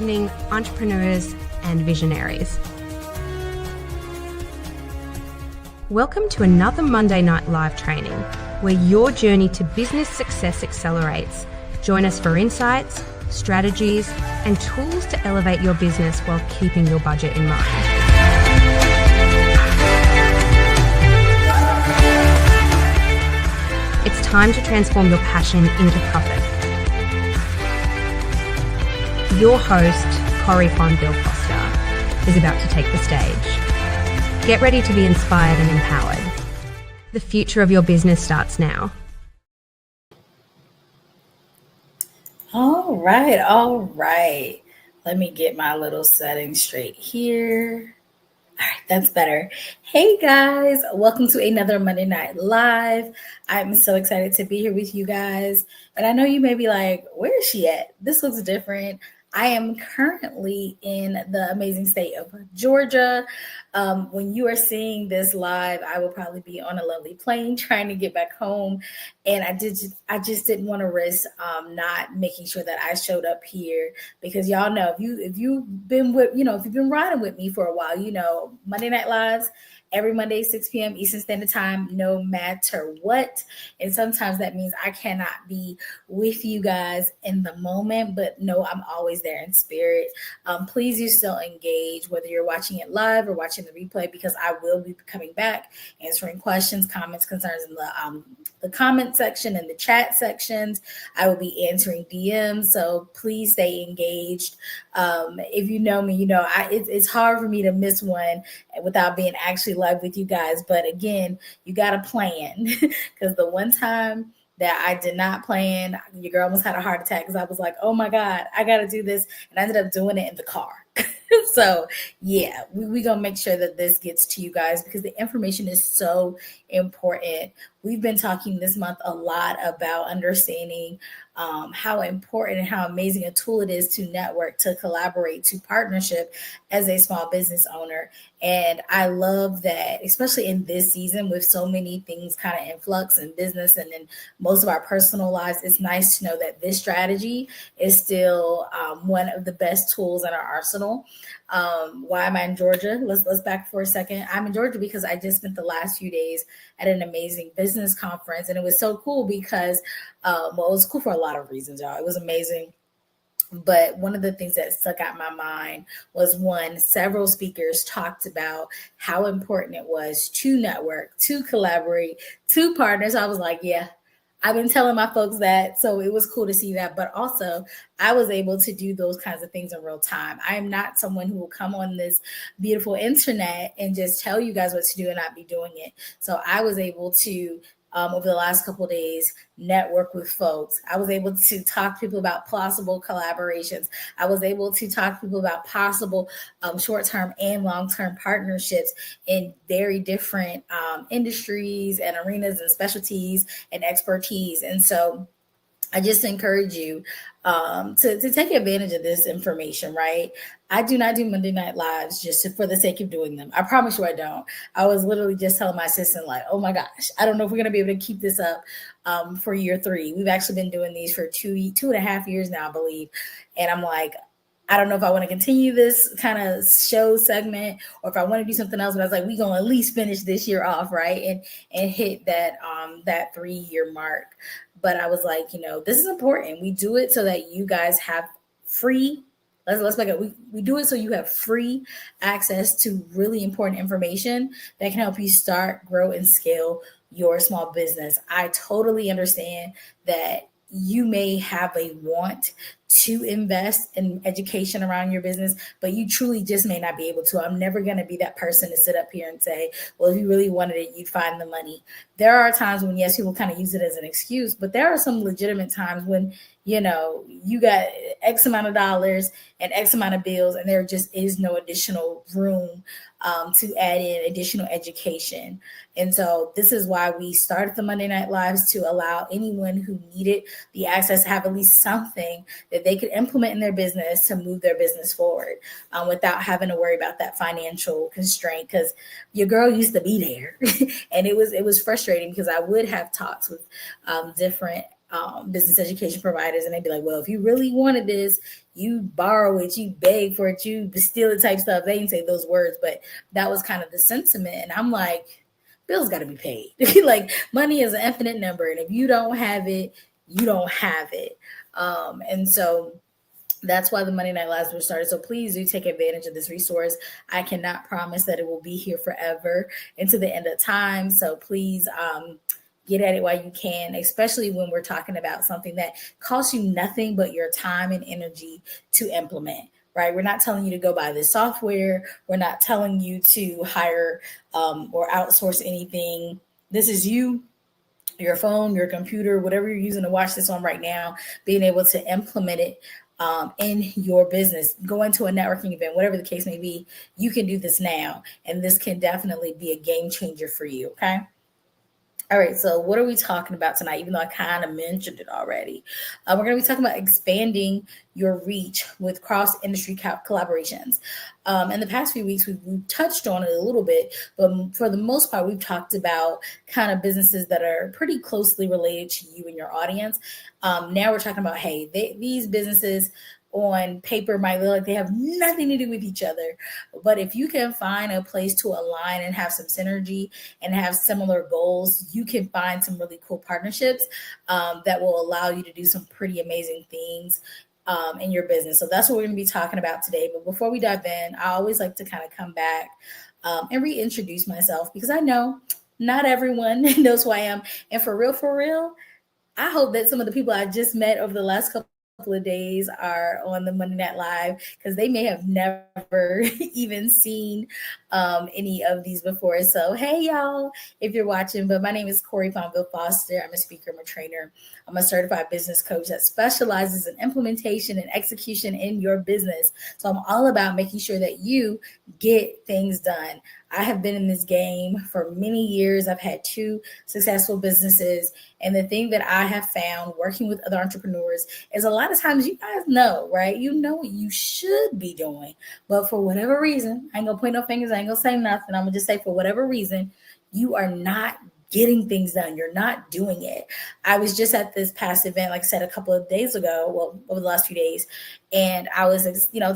training entrepreneurs and visionaries. Welcome to another Monday Night Live training, where your journey to business success accelerates. Join us for insights, strategies, and tools to elevate your business while keeping your budget in mind. It's time to transform your passion into profit. Your host, Corey von Bill-Foster, is about to take the stage. Get ready to be inspired and empowered. The future of your business starts now. All right. Let me get my little settings straight here. All right, that's better. Hey guys, welcome to another Monday Night Live. I'm so excited to be here with you guys. And I know you may be like, where is she at? This looks different. I am currently in the amazing state of Georgia. When you are seeing this live, I will probably be on a lovely plane trying to get back home. And I just didn't want to risk not making sure that I showed up here, because y'all know if you've been riding with me for a while, Monday Night Lives every Monday, 6 p.m. Eastern Standard Time, no matter what. And sometimes that means I cannot be with you guys in the moment, but no, I'm always there in spirit. Please do still engage, whether you're watching it live or watching the replay, because I will be coming back, answering questions, comments, concerns in the comment section and the chat sections. I will be answering DMs, so please stay engaged. If you know me, it's hard for me to miss one without being actually live with you guys. But again, you got to plan, because the one time that I did not plan, your girl almost had a heart attack, because I was like, oh my God, I got to do this. And I ended up doing it in the car. So yeah, we're going to make sure that this gets to you guys, because the information is so important. We've been talking this month a lot about understanding how important and how amazing a tool it is to network, to collaborate, to partnership as a small business owner. And I love that, especially in this season with so many things kind of in flux in business and in most of our personal lives, it's nice to know that this strategy is still one of the best tools in our arsenal. Why am I in Georgia? Let's back for a second. I'm in Georgia because I just spent the last few days at an amazing business conference, and it was so cool because, it was cool for a lot of reasons, y'all. It was amazing. But one of the things that stuck out in my mind was, several speakers talked about how important it was to network, to collaborate, to partner. So I was like, yeah, I've been telling my folks that. So it was cool to see that. But also, I was able to do those kinds of things in real time. I am not someone who will come on this beautiful internet and just tell you guys what to do and not be doing it. So I was able to, over the last couple of days, network with folks. I was able to talk to people about possible collaborations. I was able to talk to people about possible short-term and long-term partnerships in very different industries and arenas and specialties and expertise. And so I just encourage you to take advantage of this information, right? I do not do Monday Night Lives just for the sake of doing them. I promise you I don't. I was literally just telling my assistant, like, oh my gosh, I don't know if we're going to be able to keep this up for year 3. We've actually been doing these for 2.5 years now, I believe. And I'm like, I don't know if I want to continue this kind of show segment or if I want to do something else, but I was like, we're going to at least finish this year off, right? And hit that 3-year mark. But I was like, this is important. We do it so that you guys have free, let's back up. We do it so you have free access to really important information that can help you start, grow, and scale your small business. I totally understand that you may have a want to invest in education around your business, but you truly just may not be able to. I'm never going to be that person to sit up here and say, well, if you really wanted it, you'd find the money. There are times when, yes, people kind of use it as an excuse, but there are some legitimate times when, you got X amount of dollars and X amount of bills, and there just is no additional room to add in additional education. And so this is why we started the Monday Night Lives, to allow anyone who needed the access to have at least something that they could implement in their business to move their business forward without having to worry about that financial constraint. Because your girl used to be there and it was frustrating, because I would have talks with different business education providers, and they'd be like, well, if you really wanted this, you borrow it, you beg for it, you steal it type stuff. They didn't say those words, but that was kind of the sentiment. And I'm like, bills got to be paid. Like, money is an infinite number, and if you don't have it, you don't have it. And so that's why the Monday Night Lives were started. So please do take advantage of this resource. I cannot promise that it will be here forever into the end of time. So please get at it while you can, especially when we're talking about something that costs you nothing but your time and energy to implement. Right? We're not telling you to go buy this software. We're not telling you to hire or outsource anything. This is you, your phone, your computer, whatever you're using to watch this on right now, being able to implement it in your business. Going to a networking event, whatever the case may be, you can do this now. And this can definitely be a game changer for you. Okay. All right, so what are we talking about tonight? Even though I kind of mentioned it already, we're going to be talking about expanding your reach with cross-industry collaborations. In the past few weeks, we've touched on it a little bit, but for the most part, we've talked about kind of businesses that are pretty closely related to you and your audience. Now we're talking about, hey, these businesses on paper might look like they have nothing to do with each other, but if you can find a place to align and have some synergy and have similar goals, you can find some really cool partnerships that will allow you to do some pretty amazing things in your business. So that's what we're going to be talking about today. But before we dive in, I always like to kind of come back and reintroduce myself, because I know not everyone knows who I am. And for real, I hope that some of the people I just met over the last couple of days are on the Monday Night Live, because they may have never even seen any of these before. So, hey, y'all, if you're watching, but my name is Corey Fonville Foster. I'm a speaker, I'm a trainer. I'm a certified business coach that specializes in implementation and execution in your business. So I'm all about making sure that you get things done. I have been in this game for many years. I've had 2 successful businesses. And the thing that I have found working with other entrepreneurs is a lot of times you guys know, right? You know what you should be doing. But for whatever reason, I ain't gonna point no fingers, I ain't gonna say nothing. I'm gonna just say, for whatever reason, you are not getting things done. You're not doing it. I was just at this past event, like I said, a couple of days ago, well, over the last few days, and I was,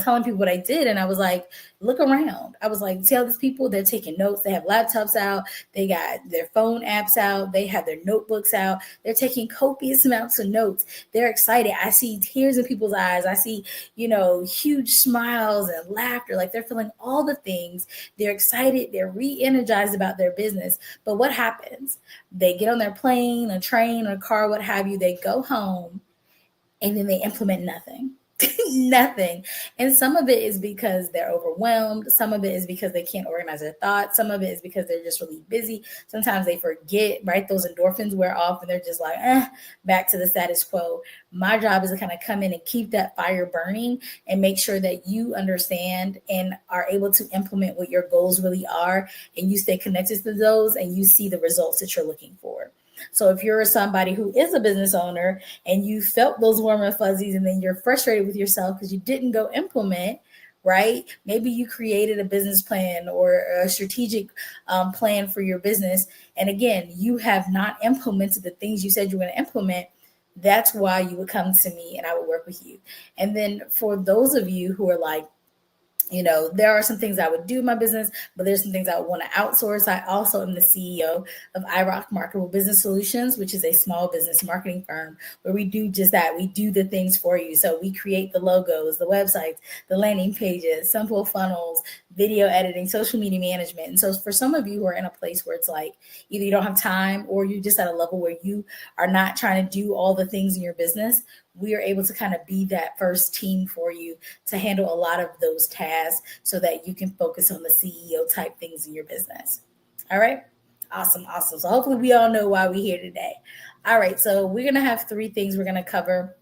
telling people what I did, and I was like, look around. I was like, see all these people, they're taking notes. They have laptops out. They got their phone apps out. They have their notebooks out. They're taking copious amounts of notes. They're excited. I see tears in people's eyes. I see, huge smiles and laughter. Like, they're feeling all the things. They're excited. They're re-energized about their business. But what happens? They get on their plane, a train, a car, what have you. They go home, and then they implement nothing. Nothing. And some of it is because they're overwhelmed. Some of it is because they can't organize their thoughts. Some of it is because they're just really busy. Sometimes they forget, right? Those endorphins wear off, and they're just like, back to the status quo. My job is to kind of come in and keep that fire burning and make sure that you understand and are able to implement what your goals really are, and you stay connected to those, and you see the results that you're looking for. So if you're somebody who is a business owner and you felt those warm and fuzzies, and then you're frustrated with yourself because you didn't go implement, right? Maybe you created a business plan or a strategic plan for your business. And again, you have not implemented the things you said you were going to implement. That's why you would come to me and I would work with you. And then for those of you who are like, there are some things I would do in my business, but there's some things I would want to outsource. I also am the CEO of iRock Marketable Business Solutions, which is a small business marketing firm where we do just that. We do the things for you. So we create the logos, the websites, the landing pages, simple funnels, video editing, social media management. And so for some of you who are in a place where it's like either you don't have time or you're just at a level where you are not trying to do all the things in your business, we are able to kind of be that first team for you to handle a lot of those tasks so that you can focus on the CEO type things in your business. All right. Awesome. So hopefully we all know why we're here today. All right. So we're going to have 3 things we're going to cover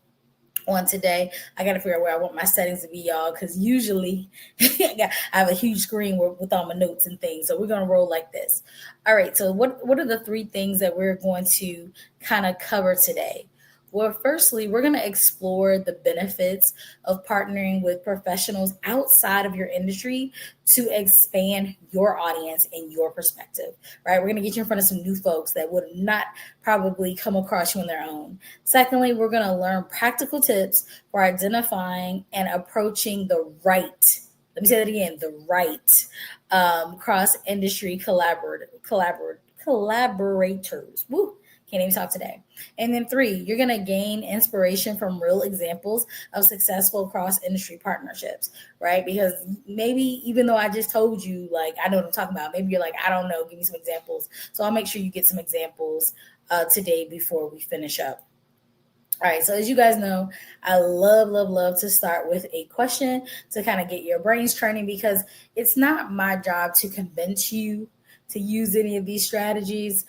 on today. I got to figure out where I want my settings to be, y'all, because usually I have a huge screen with all my notes and things. So we're going to roll like this. All right. So what are the 3 things that we're going to kind of cover today? Well, firstly, we're going to explore the benefits of partnering with professionals outside of your industry to expand your audience and your perspective, right? We're going to get you in front of some new folks that would not probably come across you on their own. Secondly, we're going to learn practical tips for identifying and approaching the right, let me say that again, the right cross industry collaborators. Woo! Can't even talk today. And then three, you're going to gain inspiration from real examples of successful cross industry partnerships, right? Because maybe even though I just told you, like, I know what I'm talking about, maybe you're like, I don't know, give me some examples. So I'll make sure you get some examples today before we finish up. All right, so as you guys know, I love to start with a question to kind of get your brains training, because it's not my job to convince you to use any of these strategies.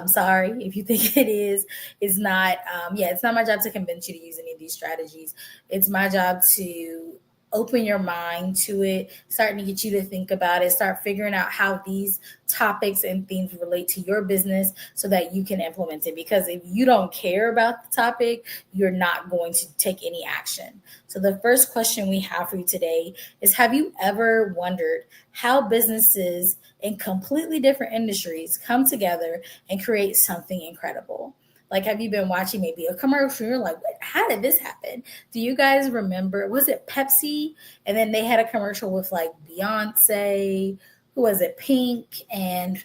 Sorry if you think it is. It's not. It's not my job to convince you to use any of these strategies. It's my job to open your mind to it, starting to get you to think about it, start figuring out how these topics and themes relate to your business so that you can implement it. Because if you don't care about the topic, you're not going to take any action. So the first question we have for you today is, have you ever wondered how businesses in completely different industries come together and create something incredible? Like, have you been watching maybe a commercial? You're like, how did this happen? Do you guys remember? Was it Pepsi? And then they had a commercial with like Beyonce. Who was it? Pink. And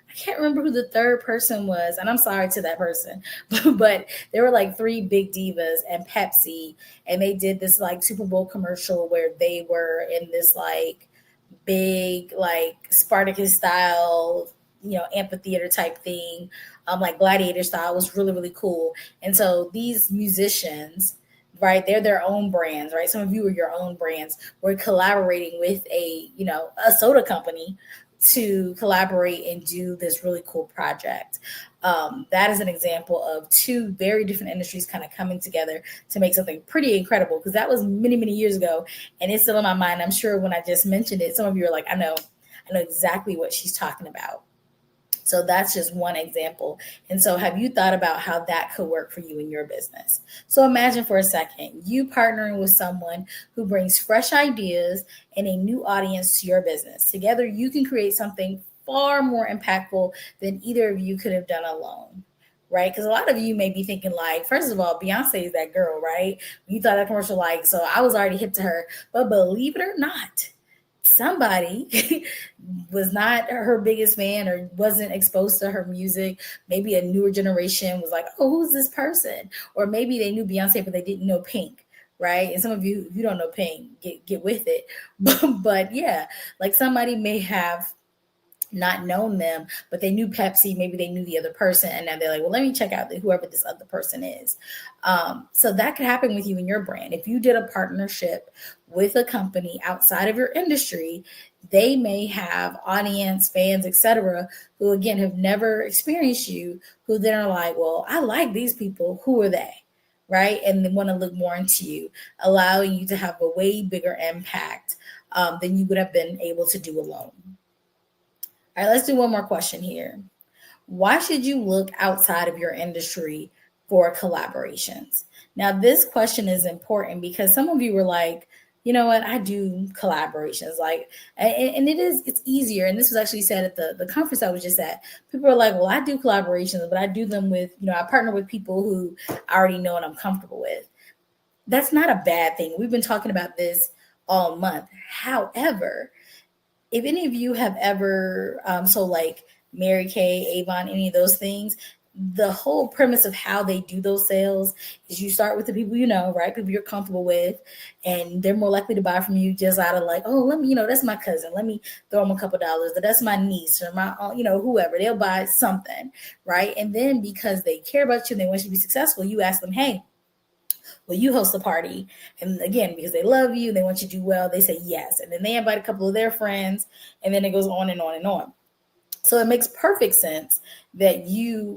I can't remember who the third person was. And I'm sorry to that person. But there were like three big divas and Pepsi. And they did this like Super Bowl commercial where they were in this like big, like Spartacus style, amphitheater type thing, like gladiator style. It was really cool. And so these musicians, right, they're their own brands, right? Some of you are your own brands. We're collaborating with a soda company to collaborate and do this really cool project. That is an example of two very different industries kind of coming together to make something pretty incredible, because that was many years ago, and it's still in my mind. I'm sure when I just mentioned it, some of you are like, I know exactly what she's talking about. So that's just one example. And so have you thought about how that could work for you in your business? So imagine for a second, you partnering with someone who brings fresh ideas and a new audience to your business. Together, you can create something far more impactful than either of you could have done alone. Right? Because a lot of you may be thinking like, first of all, Beyonce is that girl, right? You thought that commercial, like, so I was already hip to her. But believe it or not, somebody was not her biggest fan or wasn't exposed to her music. Maybe a newer generation was like, oh, who's this person? Or maybe they knew Beyonce, but they didn't know Pink, right? And some of you, if you don't know Pink, get with it. But yeah, like somebody may have not known them, but they knew Pepsi, maybe they knew the other person, and now they're like, well, let me check out whoever this other person is. So that could happen with you and your brand. If you did a partnership with a company outside of your industry, they may have audience, fans, etc., who again have never experienced you, who then are like, well, I like these people. Who are they? Right? And they want to look more into you, allowing you to have a way bigger impact than you would have been able to do alone. All right, let's do one more question here. Why should you look outside of your industry for collaborations? Now, this question is important because some of you were like, you know what, I do collaborations. Like, and it's easier. And this was actually said at the conference I was just at. People are like, well, I do collaborations, but I do them with, I partner with people who I already know and I'm comfortable with. That's not a bad thing. We've been talking about this all month. However, if any of you have ever, so like Mary Kay, Avon, any of those things, the whole premise of how they do those sales is you start with the people you know, right? People you're comfortable with, and they're more likely to buy from you just out of like, oh, let me, that's my cousin. Let me throw them a couple dollars. Or that's my niece or my, whoever. They'll buy something, right? And then because they care about you and they want you to be successful, you ask them, hey, will you host a party? And again, because they love you, they want you to do well, they say yes. And then they invite a couple of their friends, and then it goes on and on and on. So it makes perfect sense that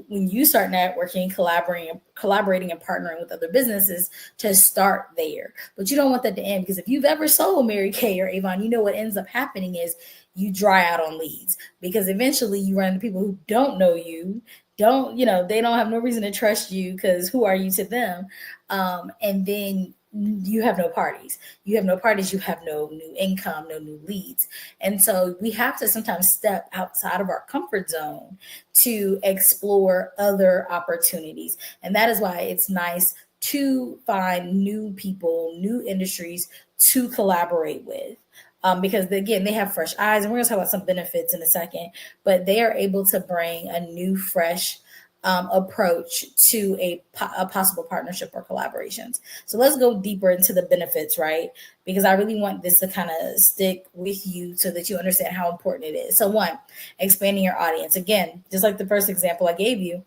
when you start networking, collaborating and partnering with other businesses, to start there. But you don't want that to end, because if you've ever sold Mary Kay or Avon, what ends up happening is you dry out on leads, because eventually you run into people who don't know you. they don't have no reason to trust you because who are you to them? And then you have no parties. You have no parties. You have no new income, no new leads. And so we have to sometimes step outside of our comfort zone to explore other opportunities. And that is why it's nice to find new people, new industries to collaborate with. Because again, they have fresh eyes, and we're going to talk about some benefits in a second, but they are able to bring a new, fresh approach to a possible partnership or collaborations. So let's go deeper into the benefits, right? Because I really want this to kind of stick with you so that you understand how important it is. So, one, expanding your audience. Again, just like the first example I gave you,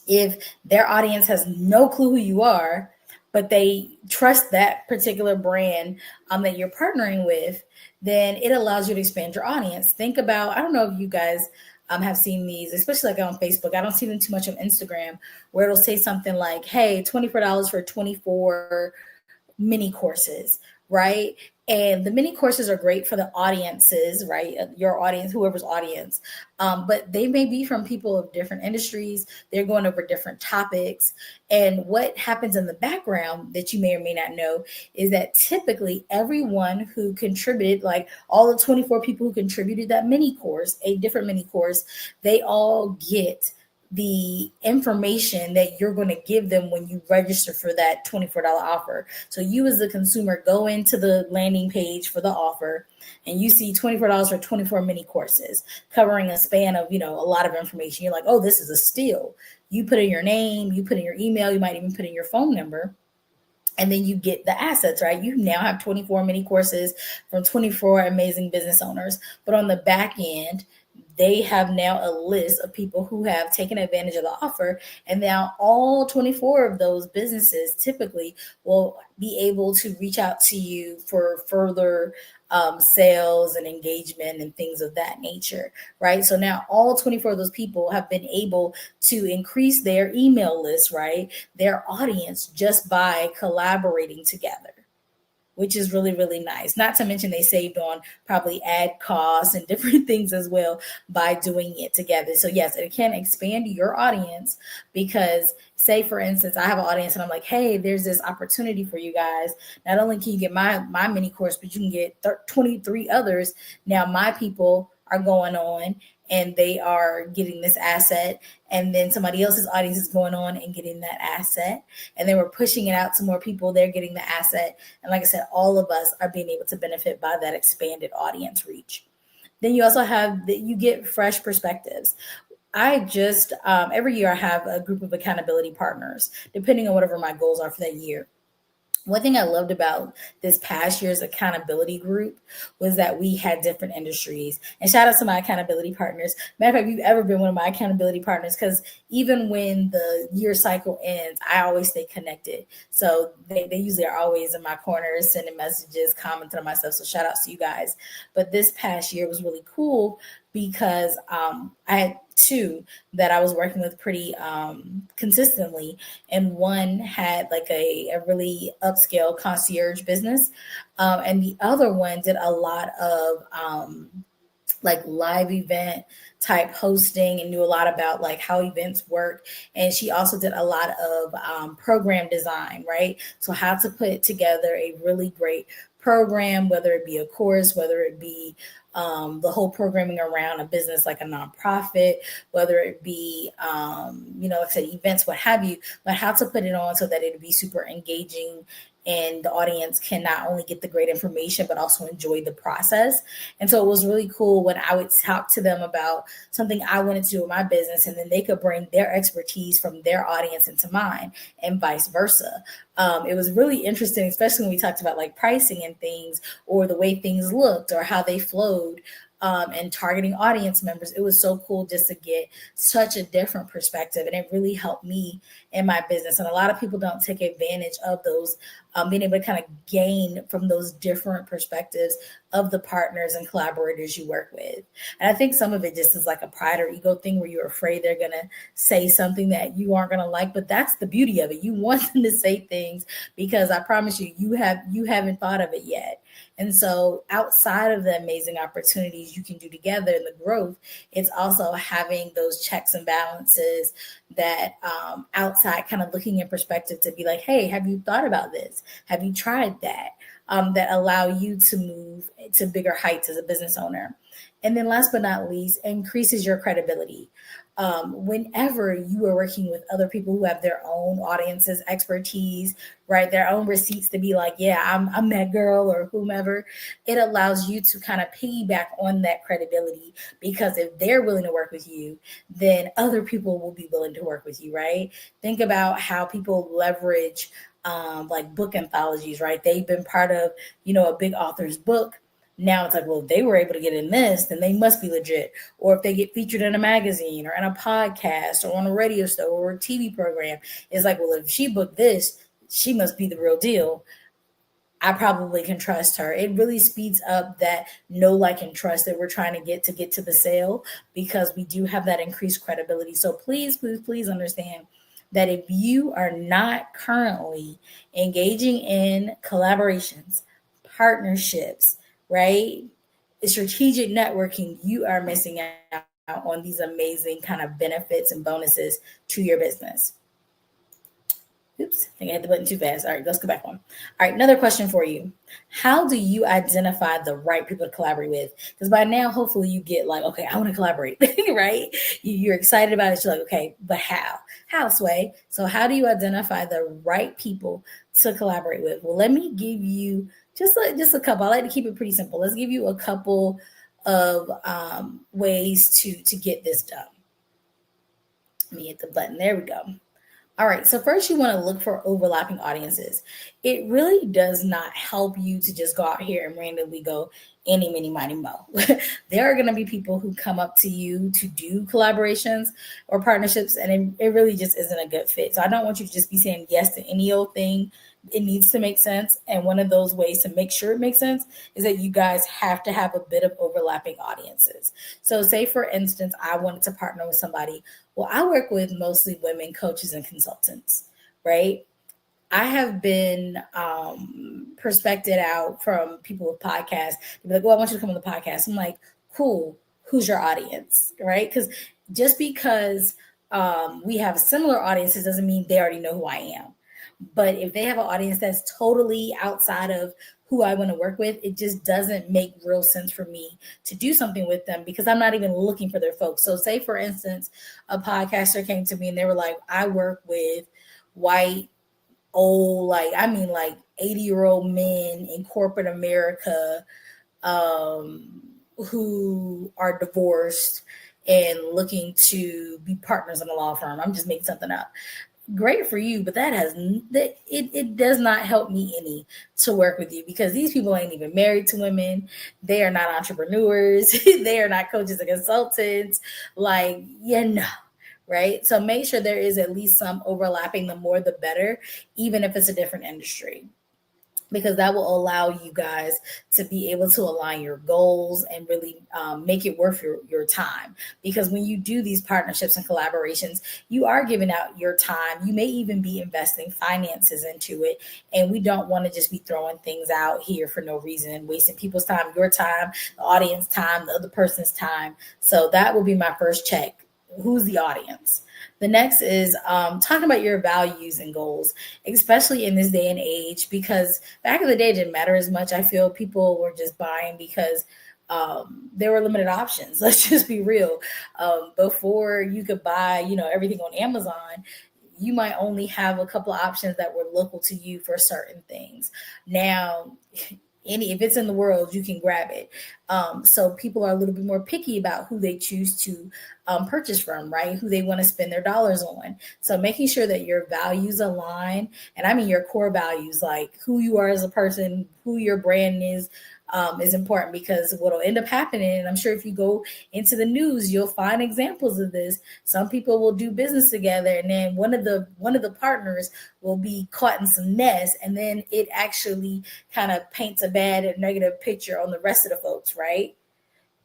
if their audience has no clue who you are, but they trust that particular brand that you're partnering with, then it allows you to expand your audience. Think about, I don't know if you guys have seen these, especially like on Facebook. I don't see them too much on Instagram, where it'll say something like, hey, $24 for 24 mini courses, right? And the mini courses are great for the audiences, right? Your audience, whoever's audience. But they may be from people of different industries. They're going over different topics. And what happens in the background that you may or may not know is that typically everyone who contributed, like all the 24 people who contributed that mini course, a different mini course, they all get the information that you're going to give them when you register for that $24 offer. So you as the consumer go into the landing page for the offer and you see $24 for 24 mini courses covering a span of, a lot of information. You're like, oh, this is a steal. You put in your name, you put in your email, you might even put in your phone number. And then you get the assets, right? You now have 24 mini courses from 24 amazing business owners. But on the back end, they have now a list of people who have taken advantage of the offer. And now all 24 of those businesses typically will be able to reach out to you for further sales and engagement and things of that nature, right? So now all 24 of those people have been able to increase their email list, right? Their audience just by collaborating together, which is really, really nice. Not to mention they saved on probably ad costs and different things as well by doing it together. So yes, it can expand your audience because say, for instance, I have an audience and I'm like, hey, there's this opportunity for you guys. Not only can you get my mini course, but you can get 23 others. Now my people are going on and they are getting this asset, and then somebody else's audience is going on and getting that asset, and then we're pushing it out to more people, they're getting the asset, and like I said, all of us are being able to benefit by that expanded audience reach. Then you also have that you get fresh perspectives. I just every year I have a group of accountability partners depending on whatever my goals are for that year. One thing I loved about this past year's accountability group was that we had different industries. And shout out to my accountability partners. Matter of fact, if you've ever been one of my accountability partners, because even when the year cycle ends, I always stay connected. So they usually are always in my corner, sending messages, commenting on my stuff. So shout outs to you guys. But this past year was really cool because I had two that I was working with pretty consistently, and one had like a really upscale concierge business, and the other one did a lot of like live event type hosting and knew a lot about like how events work. And she also did a lot of program design, right? So how to put together a really great program, whether it be a course, whether it be the whole programming around a business like a nonprofit, whether it be, like I said, events, what have you, but how to put it on so that it'd be super engaging and the audience can not only get the great information, but also enjoy the process. And so it was really cool when I would talk to them about something I wanted to do in my business, and then they could bring their expertise from their audience into mine and vice versa. It was really interesting, especially when we talked about like pricing and things or the way things looked or how they flowed. And targeting audience members. It was so cool just to get such a different perspective. And it really helped me in my business. And a lot of people don't take advantage of those, being able to kind of gain from those different perspectives of the partners and collaborators you work with. And I think some of it just is like a pride or ego thing where you're afraid they're going to say something that you aren't going to like, but that's the beauty of it. You want them to say things because I promise you, you haven't thought of it yet. And so outside of the amazing opportunities you can do together and the growth, it's also having those checks and balances that outside kind of looking in perspective to be like, hey, have you thought about this? Have you tried that? That allow you to move to bigger heights as a business owner. And then last but not least, increases your credibility. Whenever you are working with other people who have their own audiences, expertise, right, their own receipts to be like, yeah, I'm that girl or whomever, it allows you to kind of piggyback on that credibility, because if they're willing to work with you, then other people will be willing to work with you, right? Think about how people leverage like book anthologies, right? They've been part of, a big author's book. Now it's like, well, if they were able to get in this, then they must be legit. Or if they get featured in a magazine or in a podcast or on a radio show or a TV program, it's like, well, if she booked this, she must be the real deal. I probably can trust her. It really speeds up that know, like, and trust that we're trying to get to the sale, because we do have that increased credibility. So please understand that if you are not currently engaging in collaborations, partnerships, right, strategic networking, you are missing out on these amazing kind of benefits and bonuses to your business. Oops, I think I hit the button too fast. All right, let's go back one. All right, another question for you. How do you identify the right people to collaborate with? Because by now, hopefully you get like, okay, I want to collaborate, right? You're excited about it. You're like, okay, but how? How, Sway? So how do you identify the right people to collaborate with? Well, let me give you just a couple. I like to keep it pretty simple. Let's give you a couple of ways to get this done. Let me hit the button. There we go. All right, so first you want to look for overlapping audiences. It really does not help you to just go out here and randomly go any, mini, mighty, mo. There are going to be people who come up to you to do collaborations or partnerships, and it really just isn't a good fit. So I don't want you to just be saying yes to any old thing. It needs to make sense. And one of those ways to make sure it makes sense is that you guys have to have a bit of overlapping audiences. So say, for instance, I wanted to partner with somebody. Well, I work with mostly women coaches and consultants, right? I have been prospected out from people with podcasts. They're like, well, I want you to come on the podcast. I'm like, cool. Who's your audience, right? Because just because we have similar audiences doesn't mean they already know who I am. But if they have an audience that's totally outside of who I want to work with, it just doesn't make real sense for me to do something with them, because I'm not even looking for their folks. So say, for instance, a podcaster came to me and they were like, I work with white, old, like 80-year-old men in corporate America who are divorced and looking to be partners in a law firm. I'm just making something up. Great for you, but it does not help me any to work with you, because these people ain't even married to women. They are not entrepreneurs. They are not coaches and consultants. Right? So make sure there is at least some overlapping. The more, the better, even if it's a different industry, because that will allow you guys to be able to align your goals and really make it worth your time. Because when you do these partnerships and collaborations, you are giving out your time. You may even be investing finances into it. And we don't want to just be throwing things out here for no reason, wasting people's time, your time, the audience time, the other person's time. So that will be my first check. Who's the audience? The next is talking about your values and goals, especially in this day and age, because back in the day, it didn't matter as much. I feel people were just buying because there were limited options. Let's just be real. Before you could buy, everything on Amazon, you might only have a couple of options that were local to you for certain things. Now, if it's in the world, you can grab it. So people are a little bit more picky about who they choose to purchase from, right? Who they want to spend their dollars on. So making sure that your values align, and I mean your core values, like who you are as a person, who your brand is, is important, because what'll end up happening, and I'm sure if you go into the news, you'll find examples of this. Some people will do business together, and then one of the partners will be caught in some mess, and then it actually kind of paints a bad or negative picture on the rest of the folks, right?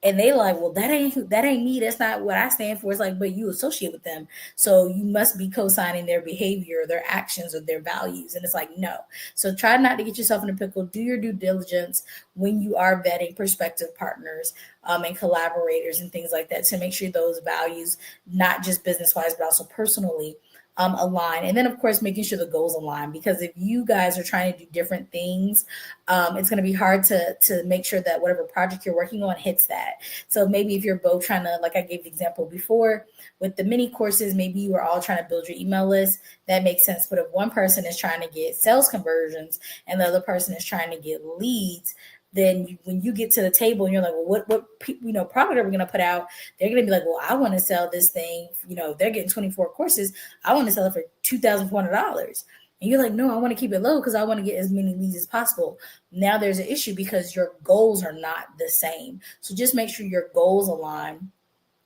And they like, well, that ain't me. That's not what I stand for. It's like, but you associate with them, so you must be co-signing their behavior, their actions, or their values. And it's like, no. So try not to get yourself in a pickle. Do your due diligence when you are vetting prospective partners, and collaborators and things like that, to make sure those values, not just business wise, but also personally, align. And then, of course, making sure the goals align, because if you guys are trying to do different things, it's going to be hard to make sure that whatever project you're working on hits that. So maybe if you're both trying to, like I gave the example before with the mini courses, maybe you are all trying to build your email list. That makes sense. But if one person is trying to get sales conversions and the other person is trying to get leads, then when you get to the table and you're like, well, what product are we going to put out? They're going to be like, well, I want to sell this thing. They're getting 24 courses. I want to sell it for $2,400. And you're like, no, I want to keep it low because I want to get as many leads as possible. Now there's an issue because your goals are not the same. So just make sure your goals align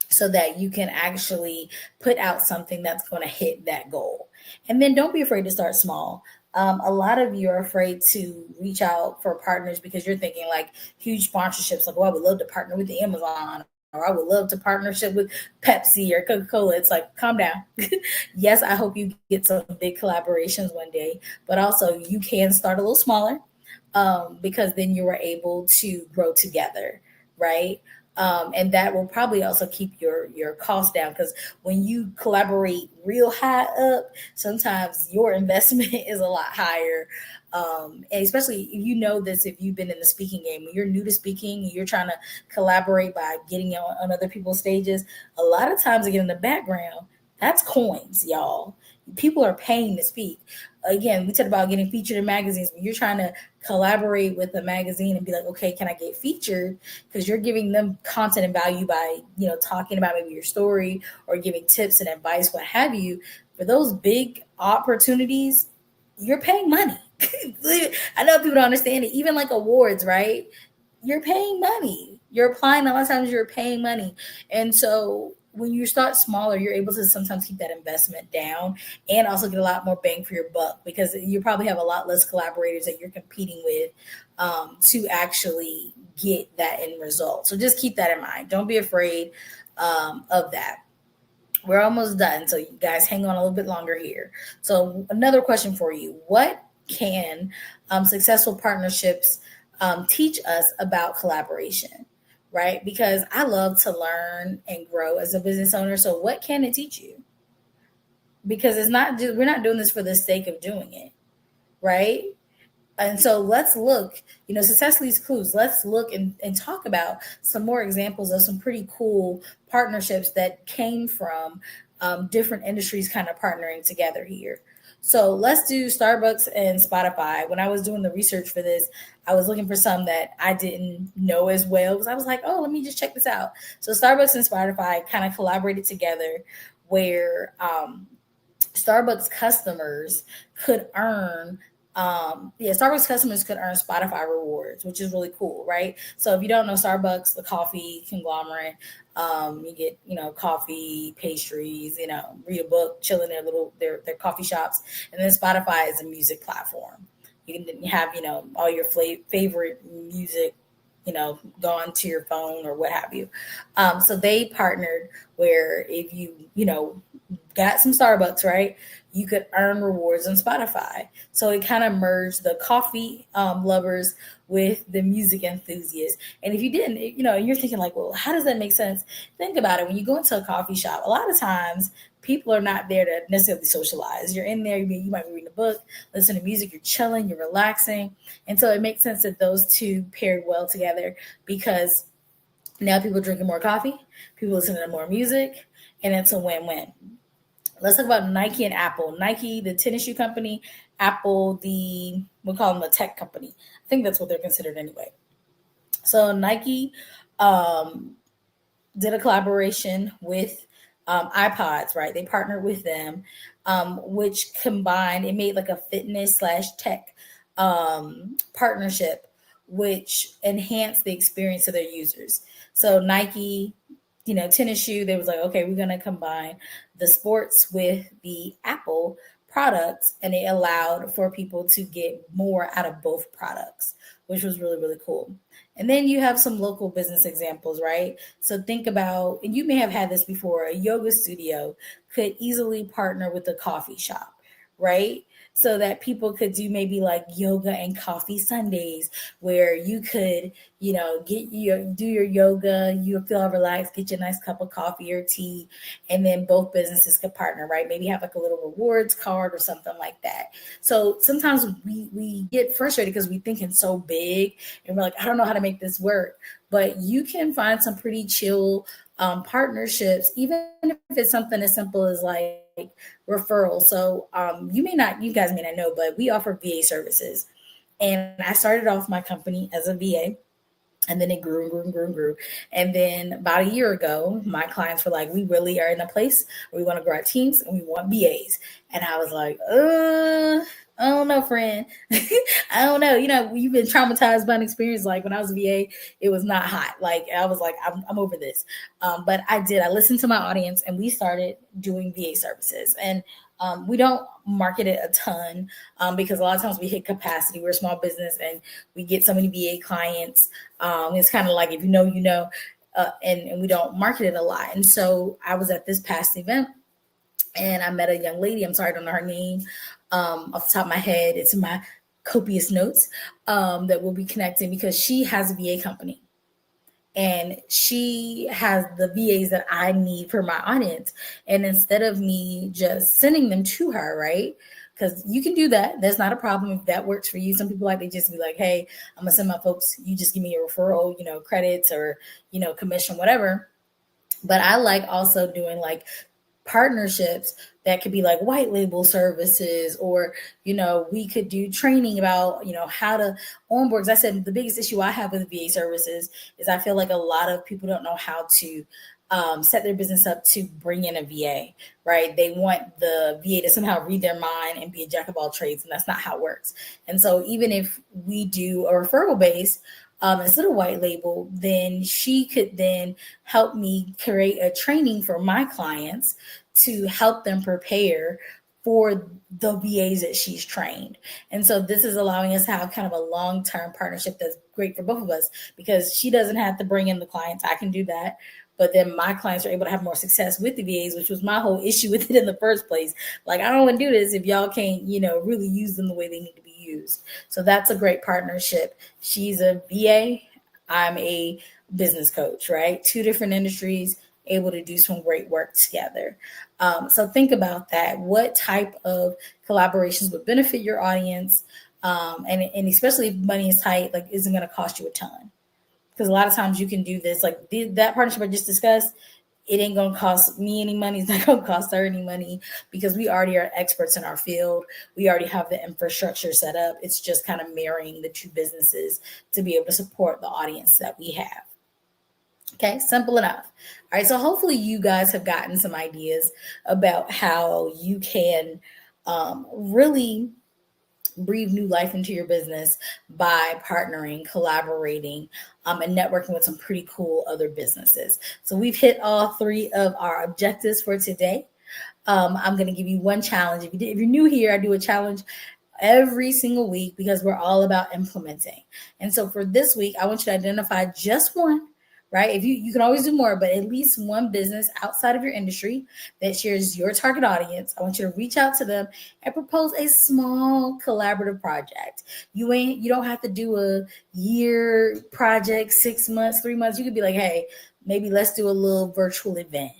so that you can actually put out something that's going to hit that goal. And then don't be afraid to start small. A lot of you are afraid to reach out for partners because you're thinking like huge sponsorships, like, oh, I would love to partner with Amazon, or I would love to partnership with Pepsi or Coca-Cola. It's like, calm down. Yes, I hope you get some big collaborations one day, but also you can start a little smaller, because then you are able to grow together, right? And that will probably also keep your costs down, because when you collaborate real high up, sometimes your investment is a lot higher. And especially if you know this, if you've been in the speaking game, when you're new to speaking, and you're trying to collaborate by getting on other people's stages, a lot of times, again, in the background, that's coins, y'all. People are paying to speak. Again, we talked about getting featured in magazines. When you're trying to collaborate with a magazine and be like, okay, can I get featured? Because you're giving them content and value by, talking about maybe your story or giving tips and advice, what have you. For those big opportunities, you're paying money. I know people don't understand it. Even like awards, right? You're paying money. You're applying. A lot of times you're paying money. And so when you start smaller, you're able to sometimes keep that investment down and also get a lot more bang for your buck, because you probably have a lot less collaborators that you're competing with, to actually get that end result. So just keep that in mind. Don't be afraid, of that. We're almost done. So you guys hang on a little bit longer here. So another question for you. What can successful partnerships teach us about collaboration? Right? Because I love to learn and grow as a business owner. So what can it teach you? Because it's not just, we're not doing this for the sake of doing it, right? And so let's look, success leaves clues. Let's look and talk about some more examples of some pretty cool partnerships that came from different industries kind of partnering together here. So let's do Starbucks and Spotify. When I was doing the research for this, I was looking for some that I didn't know as well, because I was like, oh, let me just check this out. So Starbucks and Spotify kind of collaborated together, where Starbucks customers could earn Starbucks customers could earn Spotify rewards, which is really cool, right? So if you don't know Starbucks, the coffee conglomerate, you get, coffee, pastries, read a book, chill in their coffee shops. And then Spotify is a music platform. You can have, all your favorite music, gone to your phone or what have you. So they partnered where if you got some Starbucks, right, you could earn rewards on Spotify. So it kind of merged the coffee lovers with the music enthusiasts. And if you didn't, you're thinking like, well, how does that make sense? Think about it. When you go into a coffee shop, a lot of times people are not there to necessarily socialize. You're in there, you might be reading a book, listening to music, you're chilling, you're relaxing. And so it makes sense that those two paired well together, because now people drinking more coffee, people listening to more music, and it's a win-win. Let's talk about Nike and Apple. Nike, the tennis shoe company, Apple, we'll call them the tech company. I think that's what they're considered anyway. So Nike did a collaboration with iPods, right? They partnered with them, which combined, it made like a fitness / tech partnership, which enhance the experience of their users. So Nike, tennis shoe, they was like, okay, we're going to combine the sports with the Apple products, and it allowed for people to get more out of both products, which was really, really cool. And then you have some local business examples, right? So think about, and you may have had this before, a yoga studio could easily partner with a coffee shop, right? So that people could do maybe like yoga and coffee Sundays where you could, do your yoga, you feel relaxed, get your nice cup of coffee or tea, and then both businesses could partner, right? Maybe have like a little rewards card or something like that. So sometimes we get frustrated because we thinking so big and we're like, I don't know how to make this work. But you can find some pretty chill partnerships, even if it's something as simple as like referral. So you guys may not know, but we offer VA services. And I started off my company as a VA, and then it grew and grew and grew and grew. And then about a year ago, my clients were like, we really are in a place where we want to grow our teams and we want VAs. And I was like, I don't know, friend. I don't know. You've been traumatized by an experience. Like when I was a VA, it was not hot. Like I was like, I'm over this. But I did. I listened to my audience and we started doing VA services. And we don't market it a ton because a lot of times we hit capacity. We're a small business and we get so many VA clients. It's kind of like if you know, and we don't market it a lot. And so I was at this past event and I met a young lady. I'm sorry, I don't know her name off the top of my head. It's in my copious notes that we'll be connecting because she has a VA company. And she has the VAs that I need for my audience. And instead of me just sending them to her, right? Because you can do that. That's not a problem if that works for you. Some people like they just be like, hey, I'm gonna send my folks, you just give me a referral, credits or, commission, whatever. But I like also doing like partnerships that could be like white label services, or we could do training about how to onboard. As I said, the biggest issue I have with VA services is I feel like a lot of people don't know how to set their business up to bring in a VA, right? They want the VA to somehow read their mind and be a jack of all trades, and that's not how it works. And so even if we do a referral base instead of white label, then she could then help me create a training for my clients to help them prepare for the VAs that she's trained. And so this is allowing us to have kind of a long-term partnership that's great for both of us because she doesn't have to bring in the clients. I can do that. But then my clients are able to have more success with the VAs, which was my whole issue with it in the first place. Like, I don't want to do this if y'all can't, really use them the way they need to be used. So that's a great partnership. She's a VA. I'm a business coach, right? Two different industries, able to do some great work together. So think about that. What type of collaborations would benefit your audience? And especially if money is tight, like isn't going to cost you a ton. Because a lot of times you can do this, like that partnership I just discussed, it ain't going to cost me any money. It's not going to cost her any money because we already are experts in our field. We already have the infrastructure set up. It's just kind of marrying the two businesses to be able to support the audience that we have. Okay, simple enough. All right, so hopefully you guys have gotten some ideas about how you can really breathe new life into your business by partnering, collaborating, and networking with some pretty cool other businesses. So we've hit all three of our objectives for today. I'm going to give you one challenge. If you're new here, I do a challenge every single week because we're all about implementing. And so for this week, I want you to identify just one, right? If you can always do more, but at least one business outside of your industry that shares your target audience. I want you to reach out to them and propose a small collaborative project. You don't have to do a year project, 6 months, 3 months. You could be like, hey, maybe let's do a little virtual event,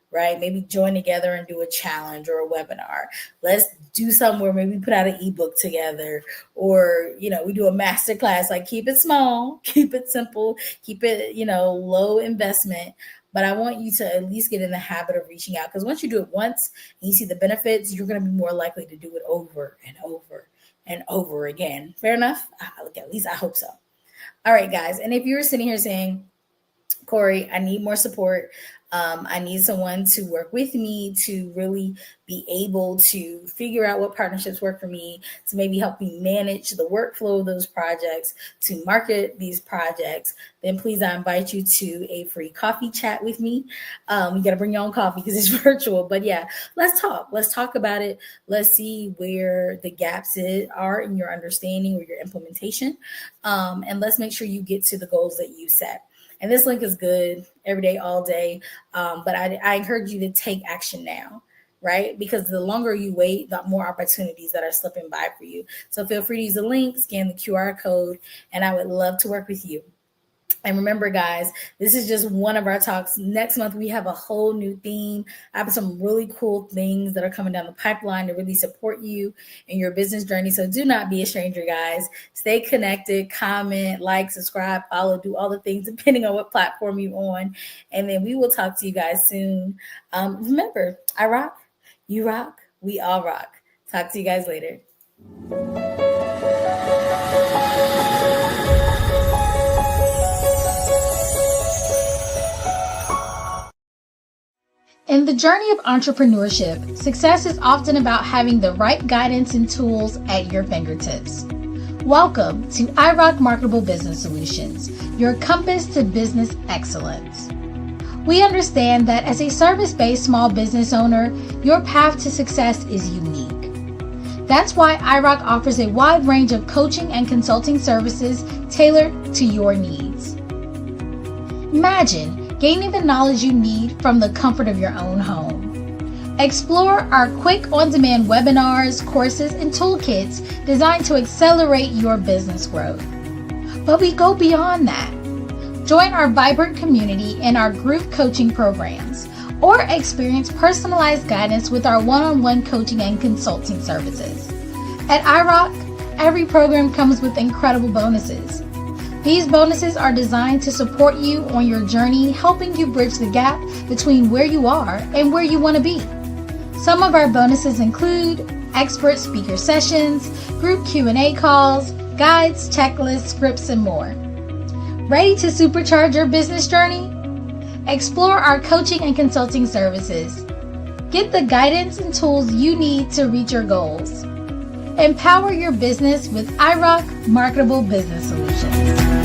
right? Maybe join together and do a challenge or a webinar. Let's do something where maybe we put out an ebook together, or, we do a master class. Like, keep it small, keep it simple, keep it, low investment. But I want you to at least get in the habit of reaching out, because once you do it once and you see the benefits, you're going to be more likely to do it over and over and over again. Fair enough? At least I hope so. All right, guys. And if you're sitting here saying, Corey, I need more support. I need someone to work with me to really be able to figure out what partnerships work for me, to maybe help me manage the workflow of those projects, to market these projects, then please, I invite you to a free coffee chat with me. You got to bring your own coffee because it's virtual. But yeah, let's talk. Let's talk about it. Let's see where the gaps are in your understanding or your implementation. And let's make sure you get to the goals that you set. And this link is good every day, all day. But I encourage you to take action now, right? Because the longer you wait, the more opportunities that are slipping by for you. So feel free to use the link, scan the QR code, and I would love to work with you. And remember, guys, this is just one of our talks. Next month, we have a whole new theme. I have some really cool things that are coming down the pipeline to really support you in your business journey. So do not be a stranger, guys. Stay connected, comment, like, subscribe, follow, do all the things depending on what platform you're on. And then we will talk to you guys soon. Remember, I rock, you rock, we all rock. Talk to you guys later. In the journey of entrepreneurship, success is often about having the right guidance and tools at your fingertips. Welcome to iRock Marketable Business Solutions, your compass to business excellence. We understand that as a service-based small business owner, your path to success is unique. That's why iRock offers a wide range of coaching and consulting services tailored to your needs. Imagine gaining the knowledge you need from the comfort of your own home. Explore our quick on-demand webinars, courses, and toolkits designed to accelerate your business growth. But we go beyond that. Join our vibrant community in our group coaching programs, or experience personalized guidance with our one-on-one coaching and consulting services. At iRock, every program comes with incredible bonuses. These bonuses are designed to support you on your journey, helping you bridge the gap between where you are and where you want to be. Some of our bonuses include expert speaker sessions, group Q&A calls, guides, checklists, scripts, and more. Ready to supercharge your business journey? Explore our coaching and consulting services. Get the guidance and tools you need to reach your goals. Empower your business with iRock Marketable Business Solutions.